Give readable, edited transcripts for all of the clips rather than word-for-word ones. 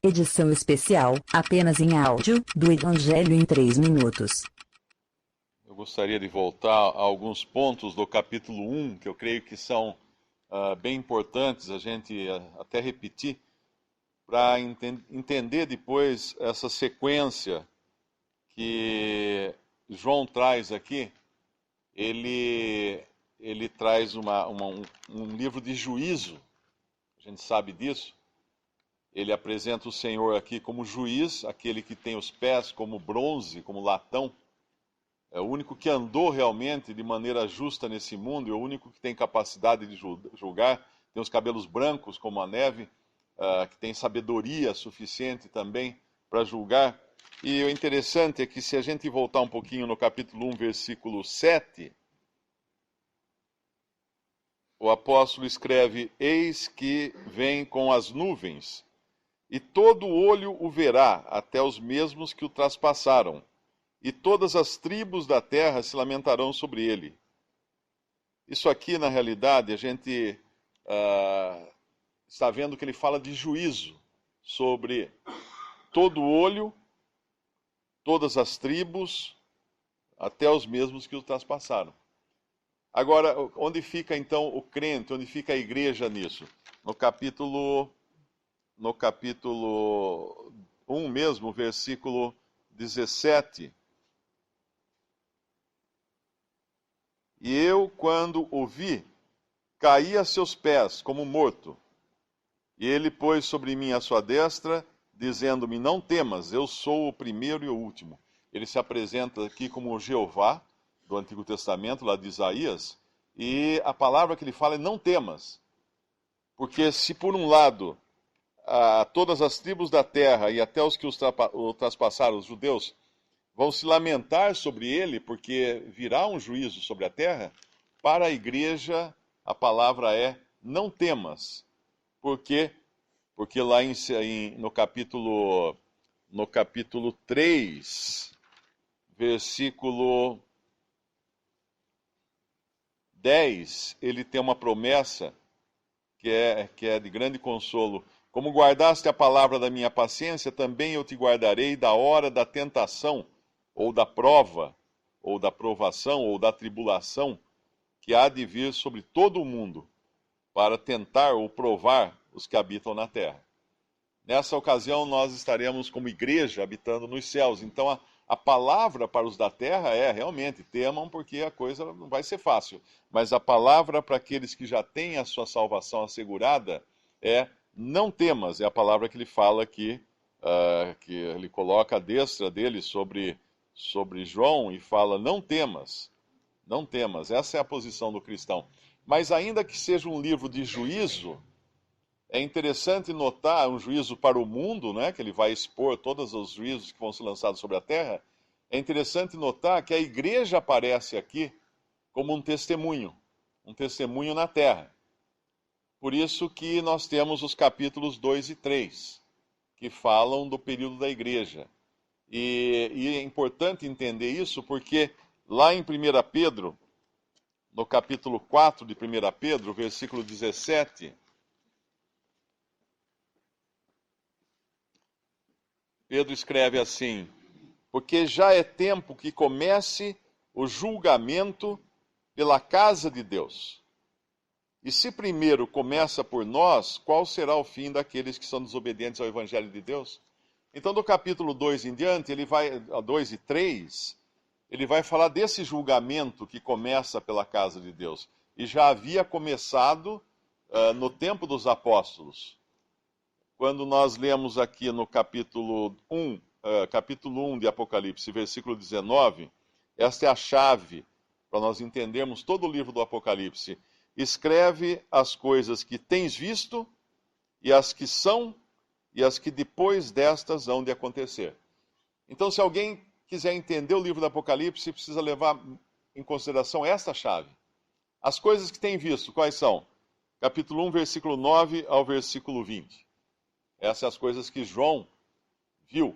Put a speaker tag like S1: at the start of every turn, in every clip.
S1: Edição especial, apenas em áudio, do Evangelho em 3 minutos.
S2: Eu gostaria de voltar a alguns pontos do capítulo 1, que eu creio que são bem importantes a gente até repetir, para entender depois essa sequência que João traz aqui. Ele traz um livro de juízo, a gente sabe disso. Ele apresenta o Senhor aqui como juiz, aquele que tem os pés como bronze, como latão. É o único que andou realmente de maneira justa nesse mundo, e o único que tem capacidade de julgar. Tem os cabelos brancos como a neve, que tem sabedoria suficiente também para julgar. E o interessante é que, se a gente voltar um pouquinho no capítulo 1, versículo 7, o apóstolo escreve: Eis que vem com as nuvens, e todo olho o verá, até os mesmos que o traspassaram, e todas as tribos da terra se lamentarão sobre ele. Isso aqui, na realidade, a gente está vendo que ele fala de juízo sobre todo olho, todas as tribos, até os mesmos que o traspassaram. Agora, onde fica então o crente, onde fica a igreja nisso? No capítulo 1 mesmo, versículo 17. E eu, quando o vi, caí a seus pés como morto. E ele pôs sobre mim a sua destra, dizendo-me: não temas, eu sou o primeiro e o último. Ele se apresenta aqui como o Jeová, do Antigo Testamento, lá de Isaías, e a palavra que ele fala é: não temas. Porque se por um lado todas as tribos da terra e até os que o traspassaram, os judeus, vão se lamentar sobre ele, porque virá um juízo sobre a terra, para a igreja a palavra é: não temas. Por quê? Porque lá no capítulo 3, versículo 10, ele tem uma promessa que é de grande consolo. Como guardaste a palavra da minha paciência, também eu te guardarei da hora da tentação, ou da prova, ou da provação, ou da tribulação, que há de vir sobre todo o mundo, para tentar ou provar os que habitam na terra. Nessa ocasião, nós estaremos como igreja habitando nos céus. Então, a palavra para os da terra é realmente: temam, porque a coisa não vai ser fácil. Mas a palavra para aqueles que já têm a sua salvação assegurada é: não temas. É a palavra que ele fala aqui, que ele coloca a destra dele sobre João e fala: não temas, não temas. Essa é a posição do cristão. Mas ainda que seja um livro de juízo, é interessante notar um juízo para o mundo, né, que ele vai expor todos os juízos que vão ser lançados sobre a terra. É interessante notar que a igreja aparece aqui como um testemunho na terra. Por isso que nós temos os capítulos 2 e 3, que falam do período da igreja. E é importante entender isso porque lá em 1 Pedro, no capítulo 4 de 1 Pedro, versículo 17... Pedro escreve assim: porque já é tempo que comece o julgamento pela casa de Deus. E se primeiro começa por nós, qual será o fim daqueles que são desobedientes ao Evangelho de Deus? Então, do capítulo 2 em diante, a 2 e 3, ele vai falar desse julgamento que começa pela casa de Deus. E já havia começado no tempo dos apóstolos. Quando nós lemos aqui no capítulo 1 de Apocalipse, versículo 19, esta é a chave para nós entendermos todo o livro do Apocalipse. Escreve as coisas que tens visto, e as que são, e as que depois destas hão de acontecer. Então, se alguém quiser entender o livro do Apocalipse, precisa levar em consideração esta chave. As coisas que tem visto, quais são? Capítulo 1, versículo 9 ao versículo 20. Essas são as coisas que João viu.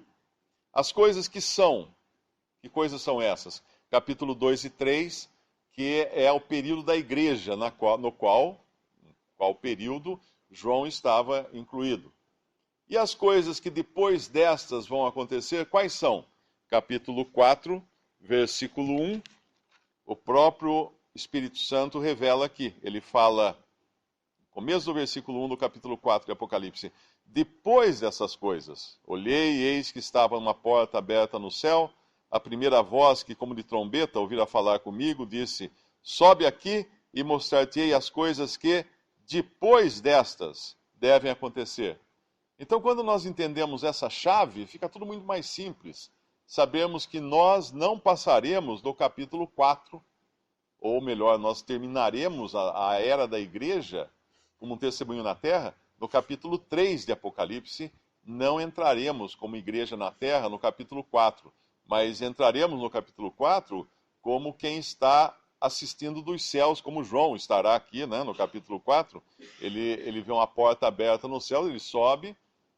S2: As coisas que são, que coisas são essas? Capítulo 2 e 3, que é o período da igreja, no qual período João estava incluído. E as coisas que depois destas vão acontecer, quais são? Capítulo 4, versículo 1, o próprio Espírito Santo revela aqui. Ele fala, começo do versículo 1 do capítulo 4 de Apocalipse: depois dessas coisas, olhei e eis que estava uma porta aberta no céu. A primeira voz, que como de trombeta ouvira falar comigo, disse: sobe aqui e mostrar-te-ei as coisas que depois destas devem acontecer. Então, quando nós entendemos essa chave, fica tudo muito mais simples. Sabemos que nós não passaremos do capítulo 4, ou melhor, nós terminaremos a era da igreja como um testemunho na terra no capítulo 3 de Apocalipse. Não entraremos como igreja na terra no capítulo 4, mas entraremos no capítulo 4 como quem está assistindo dos céus, como João estará aqui, né, no capítulo 4. Ele vê uma porta aberta no céu, ele sobe,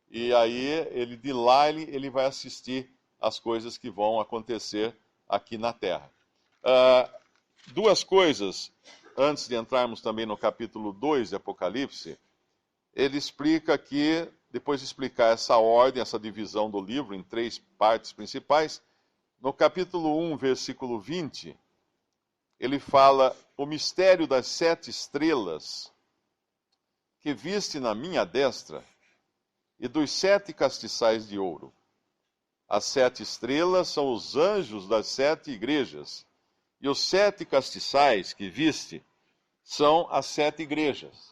S2: e aí de lá ele vai assistir as coisas que vão acontecer aqui na terra. Duas coisas, antes de entrarmos também no capítulo 2 de Apocalipse. Ele explica aqui, depois de explicar essa ordem, essa divisão do livro em 3 partes principais, no capítulo 1, versículo 20, ele fala: o mistério das 7 estrelas que viste na minha destra e dos 7 castiçais de ouro. As 7 estrelas são os anjos das 7 igrejas, e os 7 castiçais que viste são as 7 igrejas.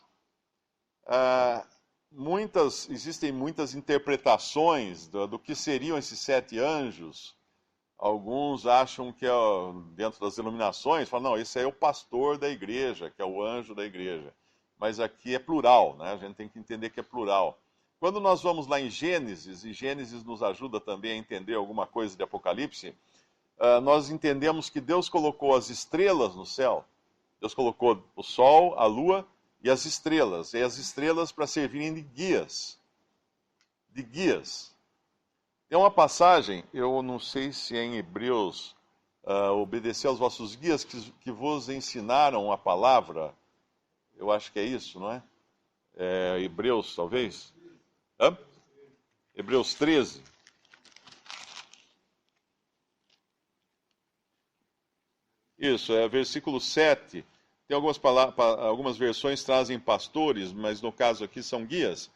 S2: Existem muitas interpretações do que seriam esses 7 anjos. Alguns acham que dentro das denominações, falam, não, esse aí é o pastor da igreja, que é o anjo da igreja. Mas aqui é plural, né? A gente tem que entender que é plural. Quando nós vamos lá em Gênesis, e Gênesis nos ajuda também a entender alguma coisa de Apocalipse, nós entendemos que Deus colocou as estrelas no céu. Deus colocou o sol, a lua e as estrelas. E as estrelas para servirem de guias. De guias. Tem uma passagem, eu não sei se é em Hebreus, obedecer aos vossos guias que vos ensinaram a palavra. Eu acho que é isso, não é? Hebreus, talvez? Hebreus 13. Isso, versículo 7. Tem algumas versões trazem pastores, mas no caso aqui são guias.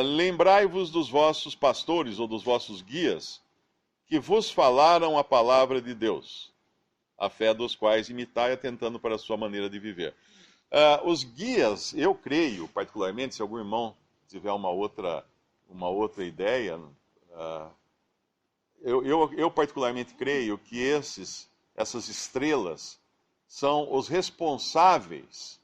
S2: Lembrai-vos dos vossos pastores ou dos vossos guias, que vos falaram a palavra de Deus, a fé dos quais imitai, atentando para a sua maneira de viver. Os guias, eu creio, particularmente, se algum irmão tiver uma outra ideia, eu particularmente creio que essas estrelas são os responsáveis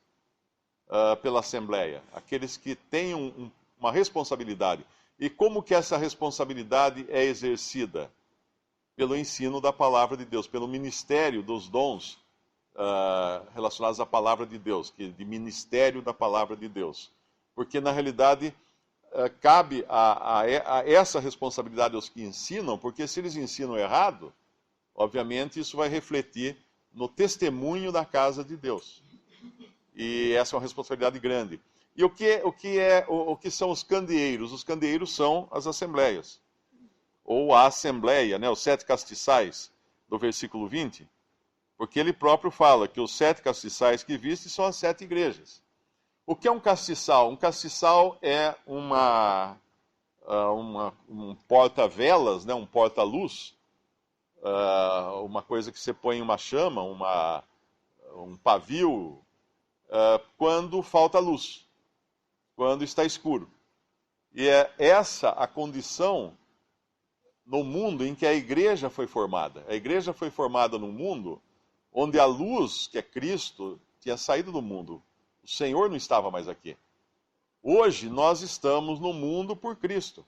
S2: pela Assembleia, aqueles que têm uma responsabilidade. E como que essa responsabilidade é exercida? Pelo ensino da palavra de Deus, pelo ministério dos dons relacionados à palavra de Deus, de ministério da palavra de Deus. Porque, na realidade, cabe a essa responsabilidade aos que ensinam, porque se eles ensinam errado, obviamente isso vai refletir no testemunho da casa de Deus. E essa é uma responsabilidade grande. E o que são os candeeiros? Os candeeiros são as assembleias. Ou a assembleia, né, os 7 castiçais do versículo 20. Porque ele próprio fala que os 7 castiçais que viste são as 7 igrejas. O que é um castiçal? Um castiçal é um porta-velas, né, um porta-luz, uma coisa que você põe em uma chama, um pavio, quando falta luz, quando está escuro. E é essa a condição no mundo em que a igreja foi formada. A igreja foi formada num mundo onde a luz, que é Cristo, tinha saído do mundo. O Senhor não estava mais aqui. Hoje nós estamos no mundo por Cristo.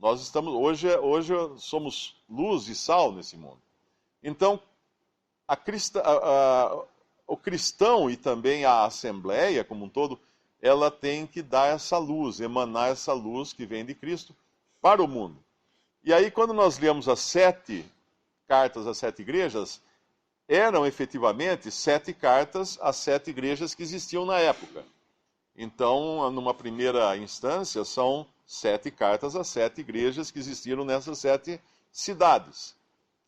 S2: Hoje somos luz e sal nesse mundo. Então, o cristão e também a assembleia como um todo, ela tem que dar essa luz, emanar essa luz que vem de Cristo para o mundo. E aí, quando nós lemos as 7 cartas às 7 igrejas, eram efetivamente 7 cartas às 7 igrejas que existiam na época. Então, numa primeira instância, são 7 cartas às 7 igrejas que existiram nessas 7 cidades,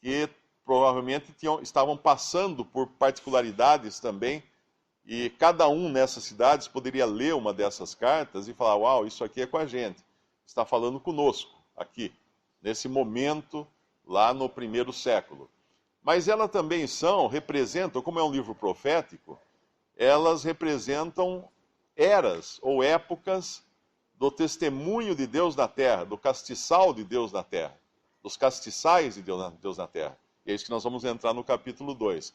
S2: que provavelmente estavam passando por particularidades também, e cada um nessas cidades poderia ler uma dessas cartas e falar: uau, isso aqui é com a gente, está falando conosco, aqui, nesse momento, lá no 1º século. Mas elas também representam, como é um livro profético, elas representam eras ou épocas do testemunho de Deus na terra, do castiçal de Deus na terra, dos castiçais de Deus na terra. E é isso que nós vamos entrar no capítulo 2.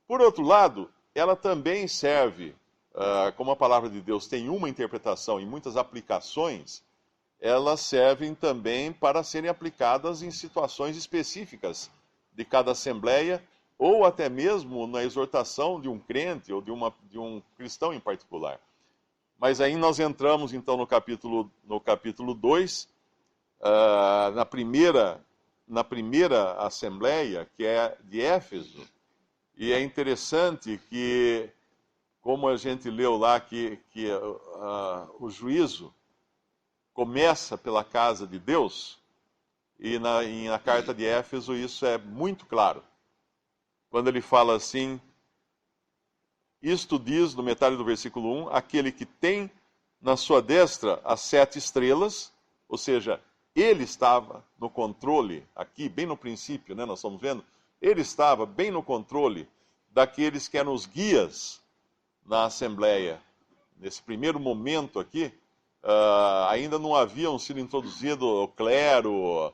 S2: Por outro lado, ela também serve, como a palavra de Deus tem uma interpretação e muitas aplicações, elas servem também para serem aplicadas em situações específicas de cada assembleia, ou até mesmo na exortação de um crente ou de um cristão em particular. Mas aí nós entramos então no capítulo 2, na primeira assembleia, que é de Éfeso, e é interessante que, como a gente leu lá, que o juízo começa pela casa de Deus, e na carta de Éfeso isso é muito claro. Quando ele fala assim: isto diz, no metade do versículo 1, aquele que tem na sua destra as 7 estrelas, ou seja, ele estava no controle, aqui bem no princípio, né, nós estamos vendo, ele estava bem no controle daqueles que eram os guias na Assembleia. Nesse primeiro momento aqui, ainda não haviam sido introduzido o clero,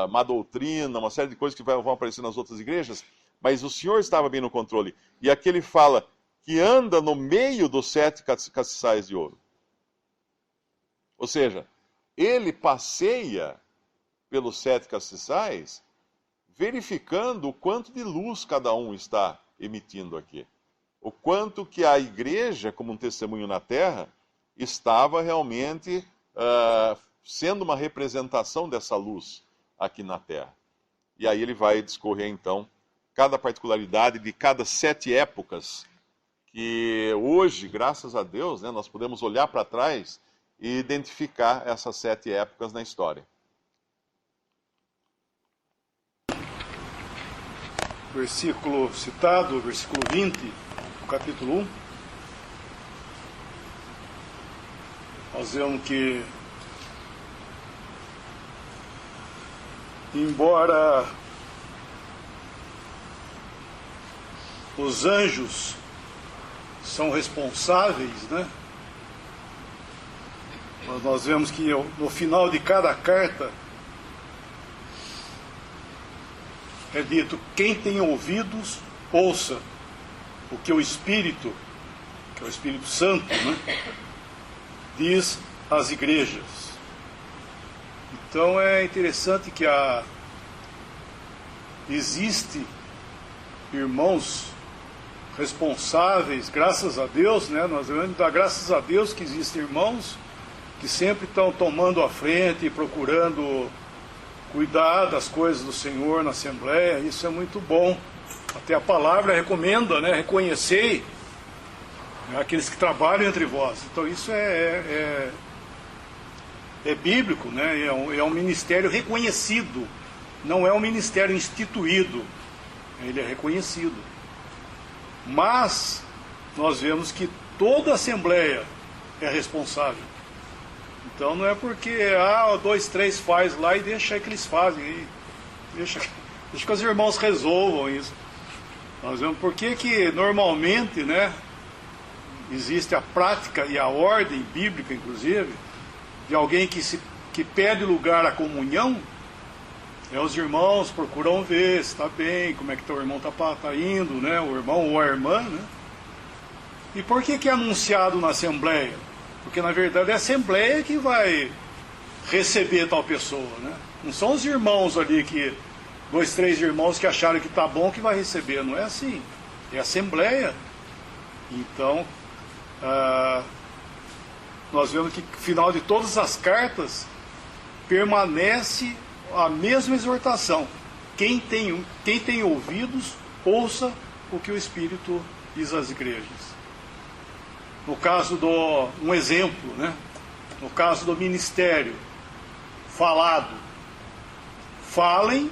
S2: má doutrina, uma série de coisas que vão aparecer nas outras igrejas, mas o Senhor estava bem no controle. E aqui ele fala que anda no meio dos 7 castiçais de ouro. Ou seja, ele passeia pelos 7 castiçais, verificando o quanto de luz cada um está emitindo aqui. O quanto que a igreja, como um testemunho na terra, estava realmente sendo uma representação dessa luz aqui na terra. E aí ele vai discorrer, então, cada particularidade de cada 7 épocas, que hoje, graças a Deus, né, nós podemos olhar para trás e identificar essas 7 épocas na história.
S3: Versículo citado, versículo 20, do capítulo 1. Nós vemos que, embora os anjos são responsáveis, né? Mas nós vemos que no final de cada carta é dito: quem tem ouvidos, ouça o que o Espírito, que é o Espírito Santo, né, diz às igrejas. Então é interessante que existe irmãos responsáveis, graças a Deus, né? Nós devemos dar graças a Deus que existem irmãos que sempre estão tomando a frente e procurando cuidar das coisas do Senhor na Assembleia. Isso é muito bom. Até a palavra recomenda, né? Reconhecei aqueles que trabalham entre vós. Então isso é bíblico, né? É um ministério reconhecido, não é um ministério instituído, ele é reconhecido. Mas nós vemos que toda a Assembleia é responsável. Então não é porque 2, 3 faz lá e deixa que eles fazem, e deixa que os irmãos resolvam isso. Nós vemos por que normalmente, né, existe a prática e a ordem bíblica, inclusive, de alguém que pede lugar à comunhão. Os irmãos procuram ver se está bem, como é que teu irmão está indo, né, o irmão ou a irmã, né? E por que é anunciado na Assembleia? Porque na verdade é a Assembleia que vai receber tal pessoa, né? Não são os irmãos ali, 2, 3 irmãos que acharam que está bom que vai receber, não é assim. É a Assembleia. Então, nós vemos que no final de todas as cartas permanece a mesma exortação: quem tem ouvidos, ouça o que o Espírito diz às igrejas. No caso um exemplo, né? No caso do ministério, falado. Falem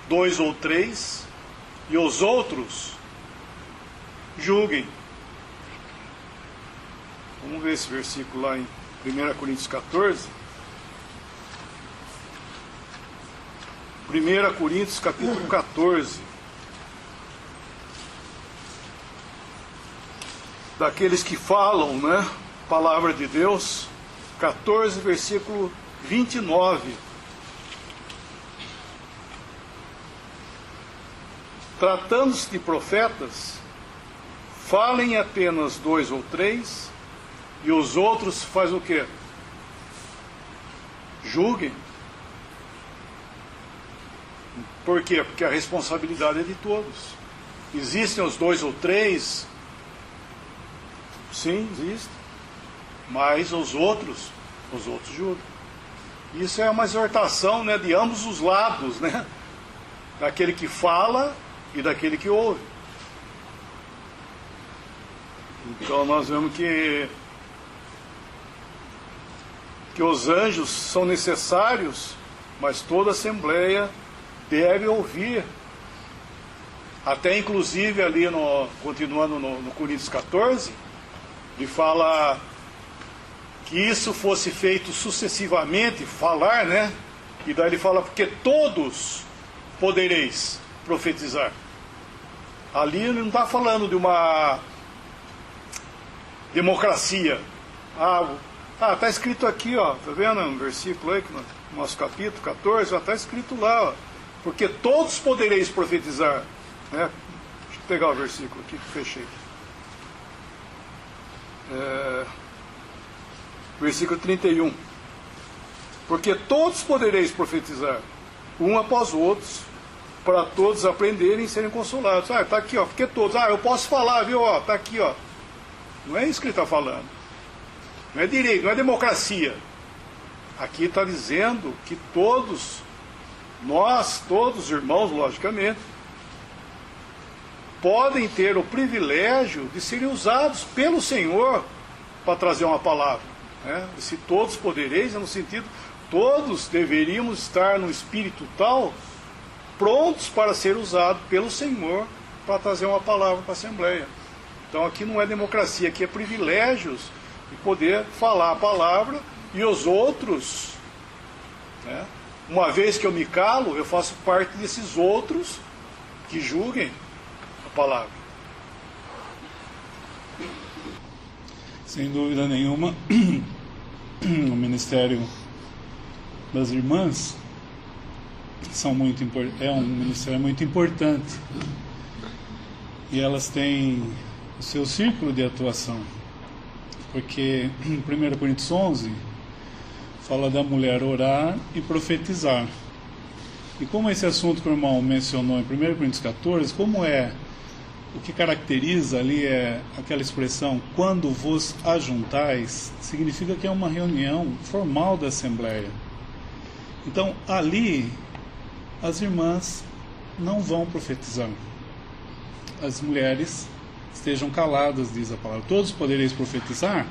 S3: 2 ou 3, e os outros julguem. Vamos ver esse versículo lá em 1 Coríntios 14. 1 Coríntios capítulo 14. Daqueles que falam, né? Palavra de Deus. 14, versículo 29. Tratando-se de profetas, falem apenas 2 ou 3, e os outros faz o quê? Julguem. Por quê? Porque a responsabilidade é de todos. Existem os 2 ou 3? Sim, existe. Mas os outros julgam. Isso é uma exortação, né, de ambos os lados, né? Daquele que fala e daquele que ouve. Então nós vemos que os anjos são necessários, mas toda assembleia deve ouvir. Até inclusive ali, continuando no Coríntios 14, ele fala que isso fosse feito sucessivamente, falar, né? E daí ele fala, porque todos podereis profetizar. Ali ele não está falando de uma democracia. Está escrito aqui, ó, tá vendo um versículo aí, no nosso capítulo 14, está escrito lá, ó, porque todos podereis profetizar. Né? Deixa eu pegar o versículo aqui que fechei. Versículo 31. Porque todos podereis profetizar, um após o outro, para todos aprenderem e serem consolados. Está aqui, ó, porque todos. Eu posso falar, viu? Está aqui, ó. Não é isso que ele está falando. Não é direito, não é democracia. Aqui está dizendo que todos, nós, todos irmãos, logicamente, podem ter o privilégio de serem usados pelo Senhor para trazer uma palavra. Né? E se todos podereis, é no sentido, todos deveríamos estar no espírito tal, prontos para ser usados pelo Senhor para trazer uma palavra para a Assembleia. Então aqui não é democracia, aqui é privilégios de poder falar a palavra e os outros, né? Uma vez que eu me calo, eu faço parte desses outros que julguem a palavra.
S4: Sem dúvida nenhuma, o ministério das irmãs é um ministério muito importante, e elas têm o seu círculo de atuação, porque em 1 Coríntios 11 fala da mulher orar e profetizar. E como esse assunto que o irmão mencionou em 1 Coríntios 14, o que caracteriza ali é aquela expressão, quando vos ajuntais, significa que é uma reunião formal da Assembleia. Então, ali, as irmãs não vão profetizar. As mulheres estejam caladas, diz a palavra. Todos podereis profetizar,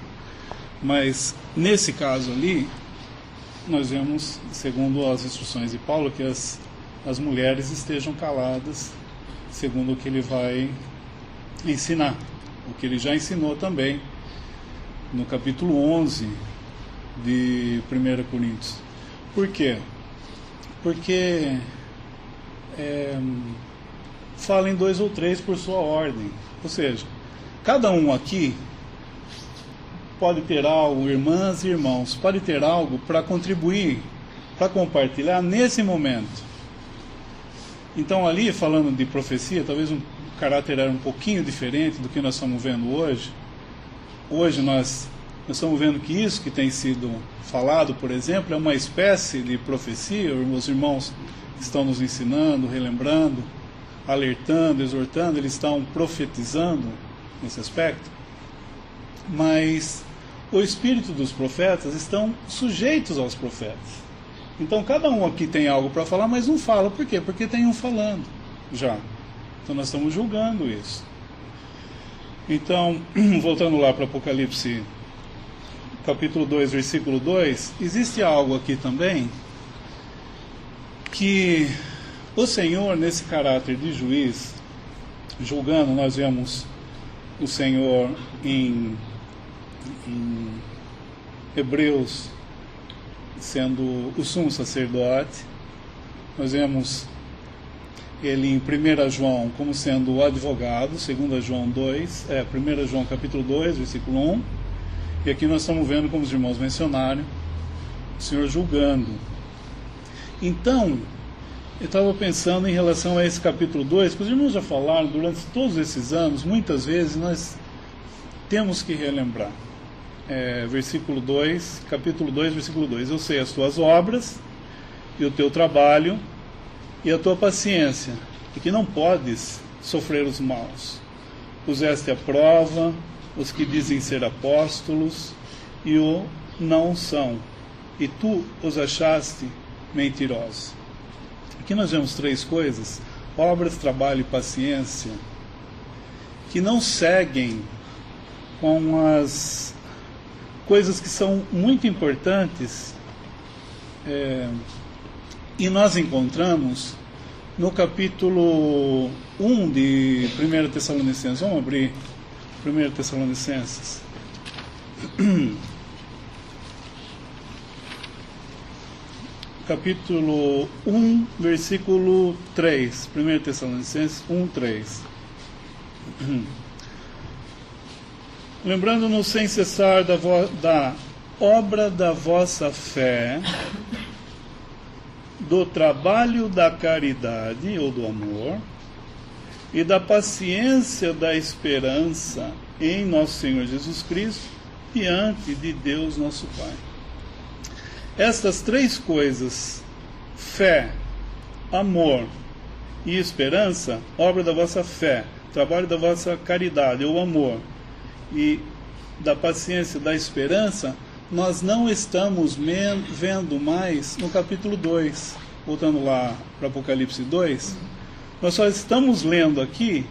S4: mas nesse caso ali, nós vemos, segundo as instruções de Paulo, que as mulheres estejam caladas, segundo o que ele vai ensinar, o que ele já ensinou também no capítulo 11 de 1 Coríntios. Por quê? Porque falem 2 ou 3 por sua ordem, ou seja, cada um aqui pode ter algo, irmãs e irmãos, pode ter algo para contribuir, para compartilhar nesse momento. Então ali, falando de profecia, talvez o caráter era um pouquinho diferente do que nós estamos vendo hoje. Hoje nós estamos vendo que isso que tem sido falado, por exemplo, é uma espécie de profecia. Os irmãos estão nos ensinando, relembrando, alertando, exortando, eles estão profetizando nesse aspecto. Mas o espírito dos profetas estão sujeitos aos profetas. Então cada um aqui tem algo para falar, mas não fala. Por quê? Porque tem um falando já. Então nós estamos julgando isso. Então, voltando lá para Apocalipse capítulo 2, versículo 2, existe algo aqui também que o Senhor, nesse caráter de juiz, julgando, nós vemos o Senhor em Hebreus sendo o sumo sacerdote, nós vemos ele em 1 João como sendo o advogado, 2 João 2, 1 João capítulo 2, versículo 1, e aqui nós estamos vendo, como os irmãos mencionaram, o Senhor julgando. Então, eu estava pensando em relação a esse capítulo 2, que os irmãos já falaram durante todos esses anos, muitas vezes nós temos que relembrar. Versículo 2, capítulo 2, versículo 2. Eu sei as tuas obras, e o teu trabalho, e a tua paciência, e que não podes sofrer os maus. Puseste à prova os que dizem ser apóstolos, e o não são, e tu os achaste mentirosos. Aqui nós vemos três coisas: obras, trabalho e paciência, que não seguem com as coisas que são muito importantes, e nós encontramos no capítulo 1 de 1 Tessalonicenses. Vamos abrir 1 Tessalonicenses. Capítulo 1, versículo 3. 1 Tessalonicenses 1, 3. Lembrando-nos sem cessar da obra da vossa fé, do trabalho da caridade ou do amor, e da paciência da esperança em nosso Senhor Jesus Cristo, diante de Deus nosso Pai. Estas três coisas, fé, amor e esperança, obra da vossa fé, trabalho da vossa caridade ou amor, e da paciência, da esperança, nós não estamos vendo mais no capítulo 2. Voltando lá para Apocalipse 2, nós só estamos lendo aqui,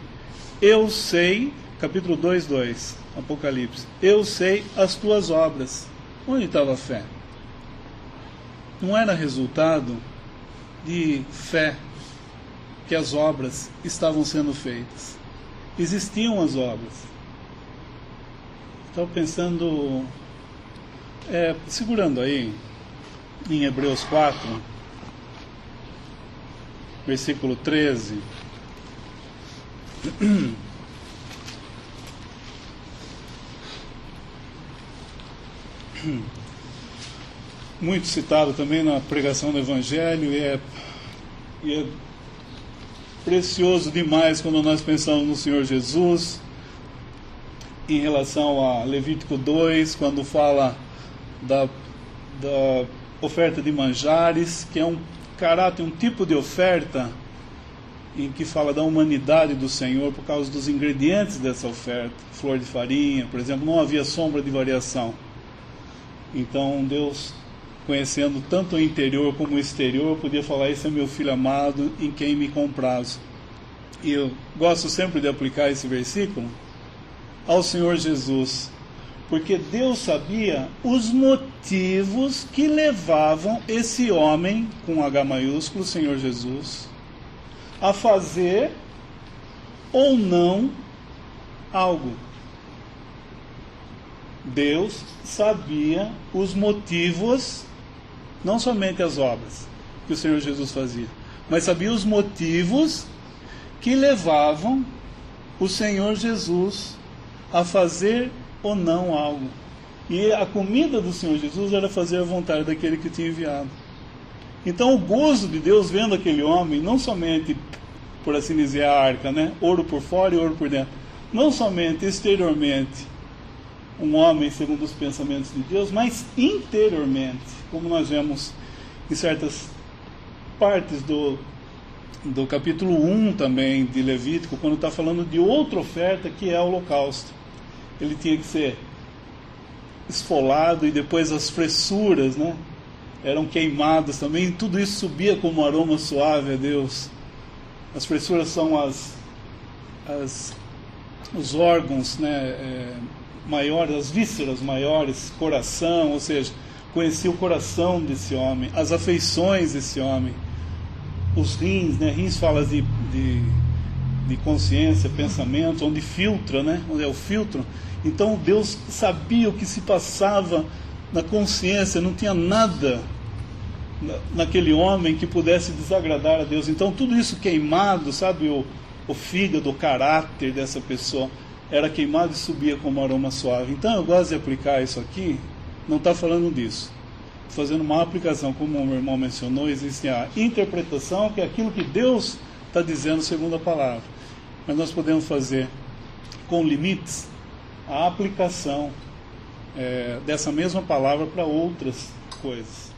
S4: eu sei, capítulo 2, 2, Apocalipse, eu sei as tuas obras. Onde estava a fé? Não era resultado de fé que as obras estavam sendo feitas. Existiam as obras. Estou pensando, segurando aí, em Hebreus 4, versículo 13. Muito citado também na pregação do Evangelho, e é precioso demais quando nós pensamos no Senhor Jesus, em relação a Levítico 2, quando fala da oferta de manjares, que é um caráter, um tipo de oferta em que fala da humanidade do Senhor por causa dos ingredientes dessa oferta. Flor de farinha, por exemplo, não havia sombra de variação. Então Deus, conhecendo tanto o interior como o exterior, podia falar: esse é meu filho amado, em quem me comprazo. E eu gosto sempre de aplicar esse versículo ao Senhor Jesus, porque Deus sabia os motivos que levavam esse homem, com H maiúsculo, o Senhor Jesus, a fazer ou não algo. Deus sabia os motivos, não somente as obras que o Senhor Jesus fazia, mas sabia os motivos que levavam o Senhor Jesus a fazer ou não algo. E a comida do Senhor Jesus era fazer a vontade daquele que tinha enviado. Então o gozo de Deus vendo aquele homem, não somente, por assim dizer, a arca, né? Ouro por fora e ouro por dentro, não somente exteriormente um homem segundo os pensamentos de Deus, mas interiormente, como nós vemos em certas partes do capítulo 1 também de Levítico, quando está falando de outra oferta, que é o holocausto. Ele tinha que ser esfolado, e depois as fressuras, né, eram queimadas também, e tudo isso subia como um aroma suave a Deus. As fressuras são os órgãos, né, maiores, as vísceras maiores, coração, ou seja, conhecia o coração desse homem, as afeições desse homem, os rins, né? Rins fala de consciência, pensamento, onde filtra, né? Onde é o filtro. Então Deus sabia o que se passava na consciência, não tinha nada naquele homem que pudesse desagradar a Deus. Então tudo isso queimado, sabe, o fígado, o caráter dessa pessoa era queimado e subia como aroma suave. Então eu gosto de aplicar isso aqui, não está falando disso, fazendo uma aplicação, como o meu irmão mencionou, existe a interpretação, que é aquilo que Deus está dizendo segundo a palavra, mas nós podemos fazer com limites a aplicação dessa mesma palavra para outras coisas.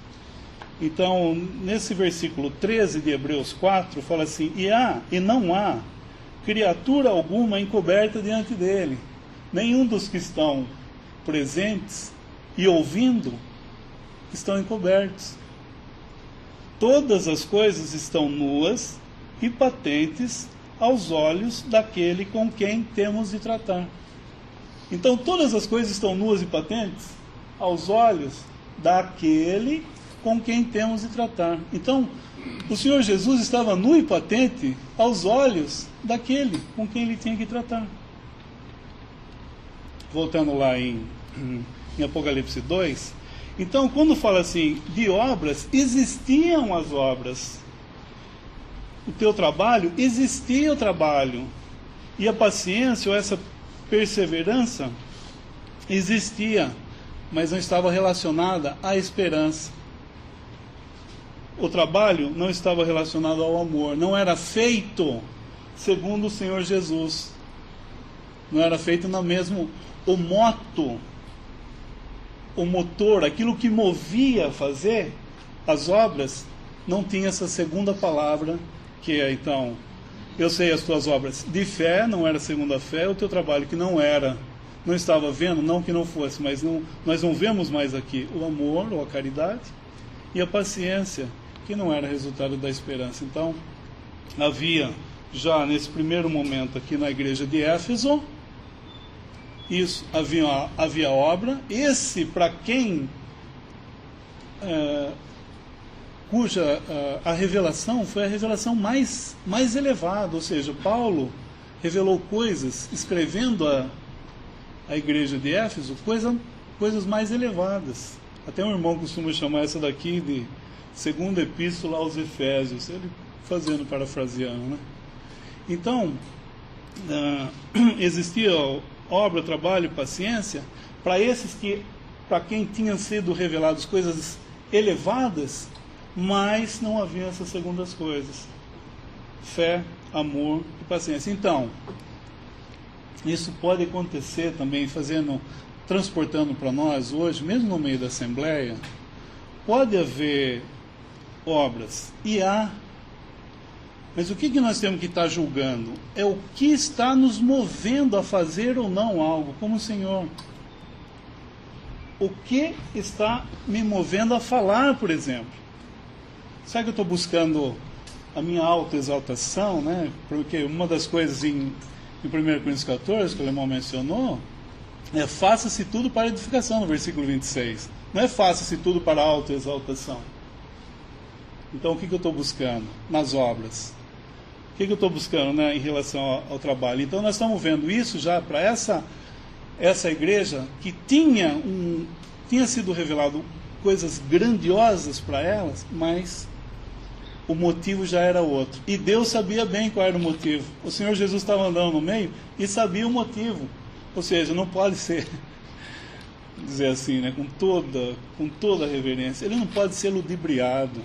S4: Então, nesse versículo 13 de Hebreus 4, fala assim: e não há criatura alguma encoberta diante dele, nenhum dos que estão presentes e ouvindo estão encobertos. Todas as coisas estão nuas e patentes aos olhos daquele com quem temos de tratar. Então todas as coisas estão nuas e patentes aos olhos daquele com quem temos de tratar. Então o Senhor Jesus estava nu e patente aos olhos daquele com quem ele tinha que tratar. Voltando lá em Apocalipse 2, então quando fala assim de obras, existiam as obras. O teu trabalho, existia o trabalho. E a paciência, ou essa perseverança, existia, mas não estava relacionada à esperança. O trabalho não estava relacionado ao amor, não era feito segundo o Senhor Jesus, não era feito no mesmo, o motor, aquilo que movia a fazer as obras, não tinha essa segunda palavra, que é, então, eu sei as tuas obras de fé, não era segundo a fé, o teu trabalho que não estava vendo, não que não fosse, mas nós não vemos mais aqui o amor ou a caridade, e a paciência, que não era resultado da esperança. Então, havia já nesse primeiro momento aqui na igreja de Éfeso, isso, havia obra, esse para quem cuja a revelação foi a revelação mais elevada, ou seja, Paulo revelou coisas, escrevendo a igreja de Éfeso, coisas mais elevadas. Até um irmão costuma chamar essa daqui de segunda epístola aos Efésios, ele fazendo, parafraseando, né? Então, existia obra, trabalho, paciência, para quem tinham sido reveladas coisas elevadas, mas não havia essas segundas coisas: fé, amor e paciência. Então, isso pode acontecer também, transportando para nós hoje, mesmo no meio da Assembleia, pode haver obras, e há, mas o que nós temos que estar julgando? É o que está nos movendo a fazer ou não algo, como o Senhor. O que está me movendo a falar, por exemplo? Será que eu estou buscando a minha autoexaltação, né? Porque uma das coisas em 1 Coríntios 14, que o irmão mencionou, é faça-se tudo para edificação, no versículo 26. Não é faça-se tudo para autoexaltação. Então o que eu estou buscando nas obras? O que eu estou buscando, né, em relação ao trabalho? Então nós estamos vendo isso já para essa igreja que tinha sido revelado coisas grandiosas para elas, mas o motivo já era outro. E Deus sabia bem qual era o motivo. O Senhor Jesus estava andando no meio e sabia o motivo. Ou seja, não pode ser, dizer assim, né, com toda a reverência, ele não pode ser ludibriado.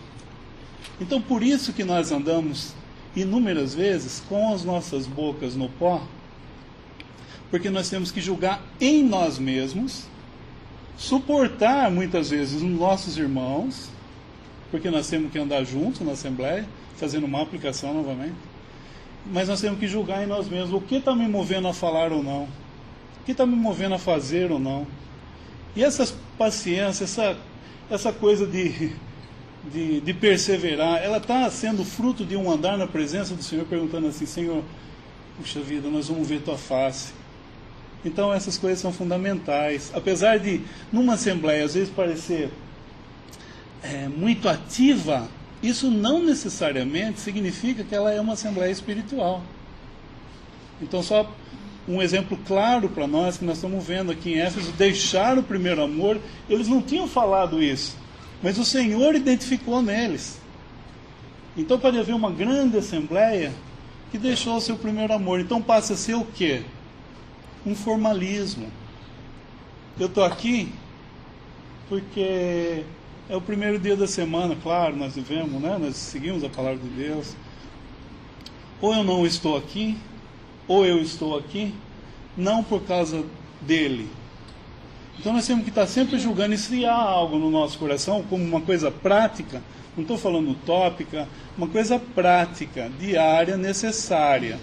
S4: Então por isso que nós andamos inúmeras vezes com as nossas bocas no pó, porque nós temos que julgar em nós mesmos, suportar muitas vezes os nossos irmãos, porque nós temos que andar juntos na Assembleia, fazendo uma aplicação novamente, mas nós temos que julgar em nós mesmos o que está me movendo a falar ou não, o que está me movendo a fazer ou não. E essa paciência, essa coisa de perseverar, ela está sendo fruto de um andar na presença do Senhor, perguntando assim: Senhor, puxa vida, nós vamos ver tua face. Então essas coisas são fundamentais. Apesar de, numa assembleia, às vezes parecer muito ativa, isso não necessariamente significa que ela é uma assembleia espiritual. Então, só um exemplo claro para nós, que nós estamos vendo aqui em Éfeso, deixar o primeiro amor. Eles não tinham falado isso, mas o Senhor identificou neles. Então pode haver uma grande assembleia que deixou o seu primeiro amor. Então passa a ser o quê? Um formalismo. Eu estou aqui porque é o primeiro dia da semana, claro, nós vivemos, né? Nós seguimos a palavra de Deus. Ou eu não estou aqui, ou eu estou aqui, não por causa dele. Então nós temos que estar sempre julgando. E se há algo no nosso coração como uma coisa prática, não estou falando utópica, uma coisa prática, diária, necessária.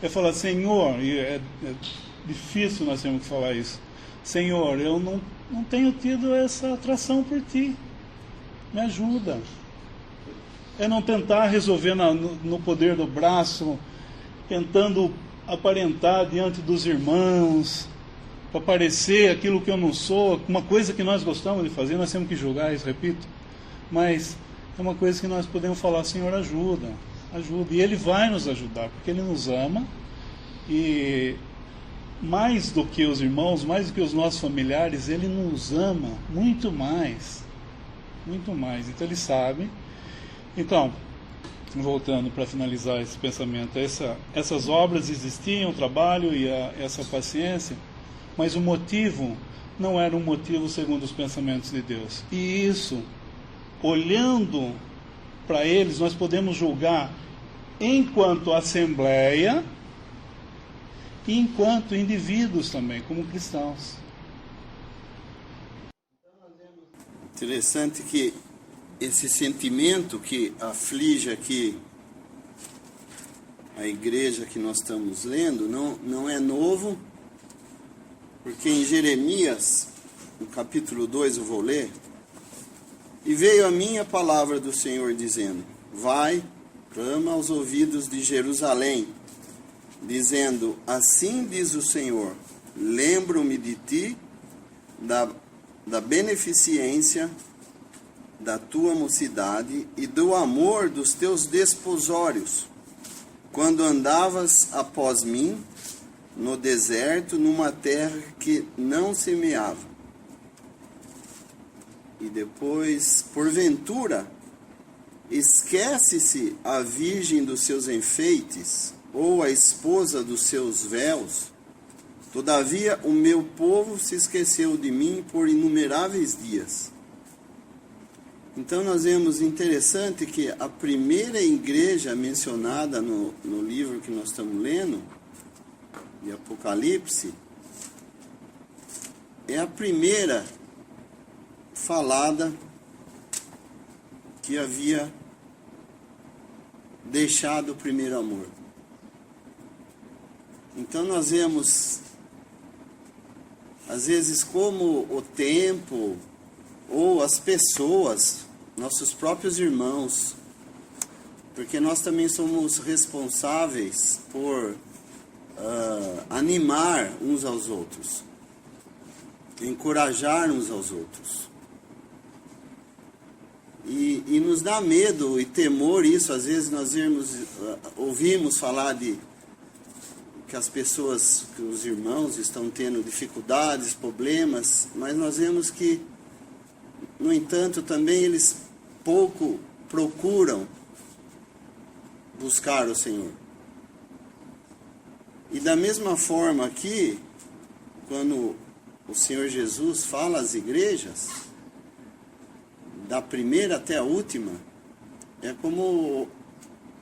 S4: É falar, Senhor, e é difícil nós temos que falar isso, Senhor, eu não tenho tido essa atração por Ti, me ajuda. É não tentar resolver no poder do braço, tentando aparentar diante dos irmãos, para parecer aquilo que eu não sou, uma coisa que nós gostamos de fazer. Nós temos que julgar isso, repito, mas é uma coisa que nós podemos falar, Senhor, ajuda, e Ele vai nos ajudar, porque Ele nos ama, e mais do que os irmãos, mais do que os nossos familiares, Ele nos ama muito mais, então Ele sabe. Então, voltando para finalizar esse pensamento, essas obras existiam, o trabalho e essa paciência, mas o motivo não era um motivo segundo os pensamentos de Deus. E isso, olhando para eles, nós podemos julgar enquanto assembleia e enquanto indivíduos também, como cristãos.
S5: Interessante que esse sentimento que aflige aqui a igreja que nós estamos lendo não é novo, porque em Jeremias, no capítulo 2, eu vou ler: e veio a mim a palavra do Senhor dizendo, vai, clama aos ouvidos de Jerusalém, dizendo, assim diz o Senhor, lembro-me de ti, da beneficência da tua mocidade e do amor dos teus desposórios, quando andavas após mim no deserto, numa terra que não semeava. E depois, porventura, esquece-se a virgem dos seus enfeites, ou a esposa dos seus véus? Todavia o meu povo se esqueceu de mim por inumeráveis dias. Então nós vemos interessante que a primeira igreja mencionada no livro que nós estamos lendo, de Apocalipse, é a primeira falada que havia deixado o primeiro amor. Então nós vemos, às vezes, como o tempo ou as pessoas, nossos próprios irmãos, porque nós também somos responsáveis por animar uns aos outros, encorajar uns aos outros. E nos dá medo e temor isso. Às vezes nós ouvimos falar de que as pessoas, que os irmãos estão tendo dificuldades, problemas, mas nós vemos que, no entanto, também eles pouco procuram buscar o Senhor. E da mesma forma aqui, quando o Senhor Jesus fala às igrejas, da primeira até a última, é como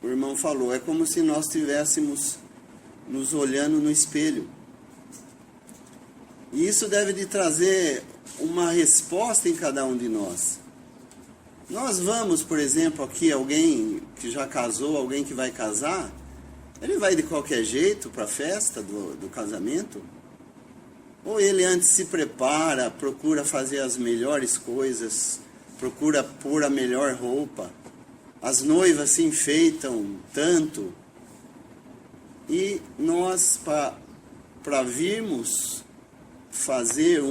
S5: o irmão falou, é como se nós estivéssemos nos olhando no espelho. E isso deve de trazer uma resposta em cada um de nós. Nós vamos, por exemplo, aqui, alguém que já casou, alguém que vai casar, ele vai de qualquer jeito para a festa do casamento? Ou ele antes se prepara, procura fazer as melhores coisas, procura pôr a melhor roupa, as noivas se enfeitam tanto, e nós, para para virmos fazer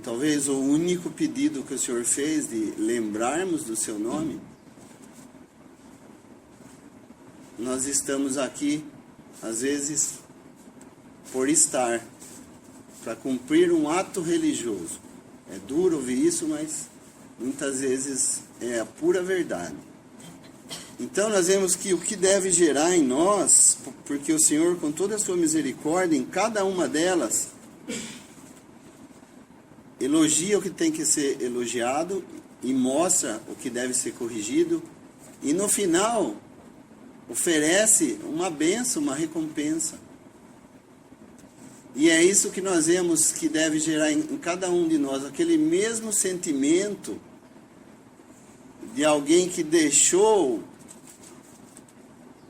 S5: talvez o único pedido que o Senhor fez de lembrarmos do seu nome, nós estamos aqui, às vezes, por estar, para cumprir um ato religioso. É duro ouvir isso, mas muitas vezes é a pura verdade. Então nós vemos que o que deve gerar em nós, porque o Senhor, com toda a sua misericórdia, em cada uma delas, elogia o que tem que ser elogiado e mostra o que deve ser corrigido, e no final oferece uma bênção, uma recompensa. E é isso que nós vemos que deve gerar em cada um de nós, aquele mesmo sentimento de alguém que deixou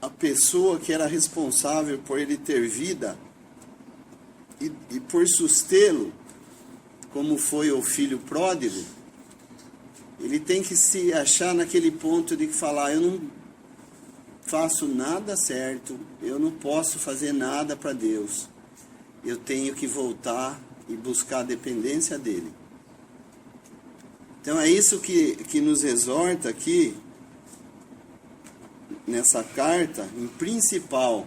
S5: a pessoa que era responsável por ele ter vida e por sustê-lo, como foi o filho pródigo. Ele tem que se achar naquele ponto de falar: eu não faço nada certo, eu não posso fazer nada para Deus, eu tenho que voltar e buscar a dependência dele. Então é isso que nos exorta aqui, nessa carta, em principal,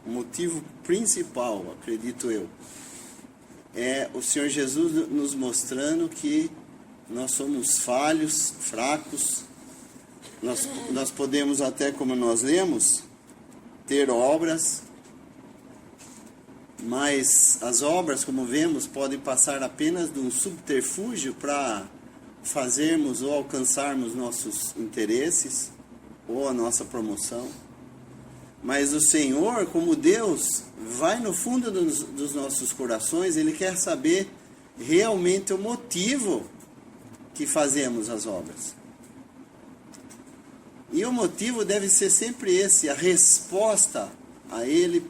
S5: o motivo principal, acredito eu, é o Senhor Jesus nos mostrando que nós somos falhos, fracos. Nós podemos até, como nós lemos, ter obras, mas as obras, como vemos, podem passar apenas de um subterfúgio para fazermos ou alcançarmos nossos interesses ou a nossa promoção. Mas o Senhor, como Deus, vai no fundo dos nossos corações. Ele quer saber realmente o motivo que fazemos as obras. E o motivo deve ser sempre esse, a resposta a Ele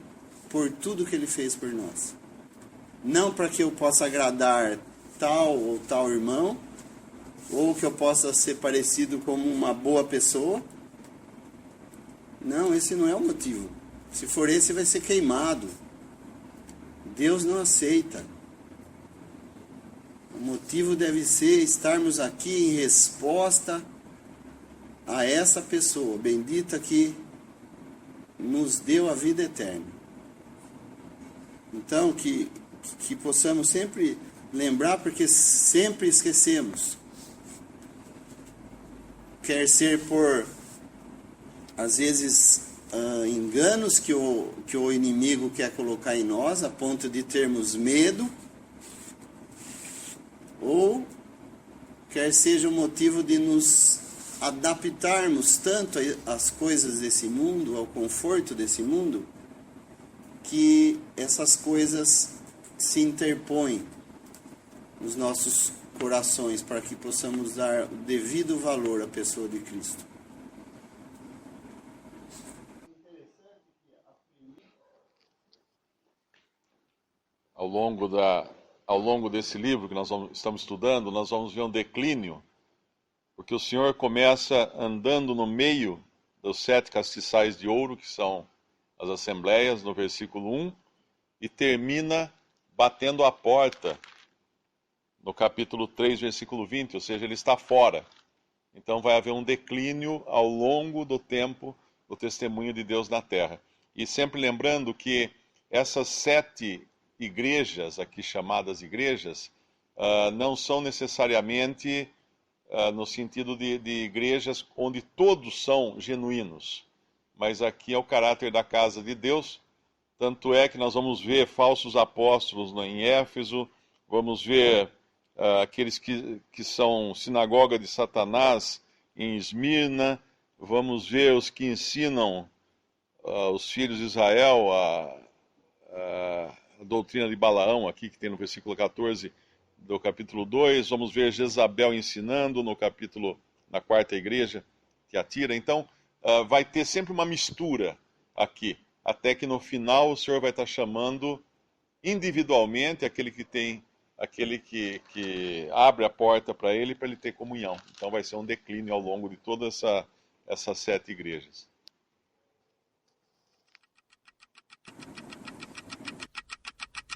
S5: por tudo que Ele fez por nós. Não para que eu possa agradar tal ou tal irmão, ou que eu possa ser parecido como uma boa pessoa. Não, esse não é o motivo. Se for esse, vai ser queimado. Deus não aceita. O motivo deve ser estarmos aqui em resposta a essa pessoa bendita que nos deu a vida eterna. Então, que possamos sempre lembrar, porque sempre esquecemos. Quer ser por, às vezes, enganos que o inimigo quer colocar em nós, a ponto de termos medo, ou quer seja o motivo de nos adaptarmos tanto às coisas desse mundo, ao conforto desse mundo, que essas coisas se interpõem nos nossos corações para que possamos dar o devido valor à pessoa de Cristo.
S2: Ao longo desse livro que nós estamos estudando, nós vamos ver um declínio, porque o Senhor começa andando no meio dos 7 castiçais de ouro, que são as assembleias, no versículo 1, e termina batendo a porta no capítulo 3, versículo 20, ou seja, ele está fora. Então vai haver um declínio ao longo do tempo do testemunho de Deus na terra. E sempre lembrando que essas 7 igrejas, aqui chamadas igrejas, não são necessariamente no sentido de igrejas onde todos são genuínos, mas aqui é o caráter da casa de Deus. Tanto é que nós vamos ver falsos apóstolos em Éfeso, vamos ver aqueles que são sinagoga de Satanás em Esmirna, vamos ver os que ensinam os filhos de Israel a doutrina de Balaão, aqui que tem no versículo 14 do capítulo 2, vamos ver Jezabel ensinando na 4ª igreja, que atira. Então, vai ter sempre uma mistura aqui, até que no final o Senhor vai estar chamando individualmente aquele que abre a porta para ele ter comunhão. Então vai ser um declínio ao longo de todas essas 7 igrejas.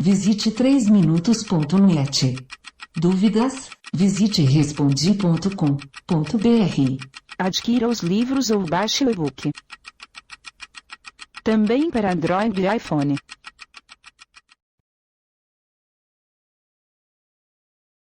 S1: Visite 3minutos.net. Dúvidas? Visite respondi.com.br. Adquira os livros ou baixe o e-book. Também para Android e iPhone.